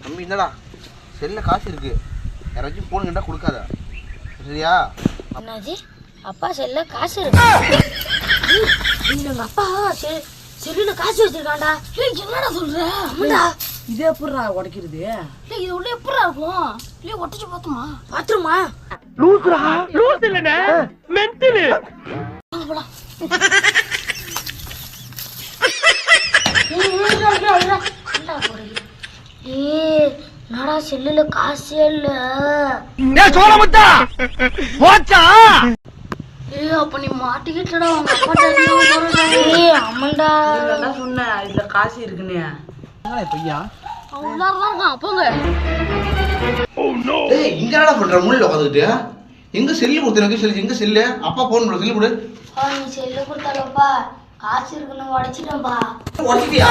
தம்பி என்னடா செல்ல காசு இருக்கு, யாராச்சும் போன் கண்டா கொடுக்காத சரியா? என்னாச்சு? அப்பா செல்ல காசு இருக்கு? எங்க அப்பா செல்லுல காசு வச்சிருக்காண்டா. என்னடா சொல்ற? ஆமாடா. இது எப்படிடா உடைக்கிறது? இது உள்ள எப்படிடா இருக்கும்? இல்ல ஒட்டிச்சு பாத்துமா? பாத்துருமா? லூசுடா, லூசு இல்லனே, மென்டல். வாங்க போலாம். என்னடா செல்லுல காசே இல்ல? டேய் சோளமுத்தா போச்சா? அப்ப நீ மாட்டிக்கிட்டடா உங்க அப்பா. ஆமாண்டா நான் சொன்னேன் இதுல காசு இருக்குன்னு. பையா இருக்கான் போங்க. ஏய் இங்க என்னடா பண்ற? முள்ள உட்காந்துட்டு எங்க செல்லு கொடுத்து எனக்கு செல்லு, எங்க செல்லு? அப்பா போன் பண்ண செல்லு கொடு. நீ செல்லு கொடுத்தாலப்பா காசு இருக்குன்னு உடைச்சிட்டேன்பா. உடச்சிட்டியா?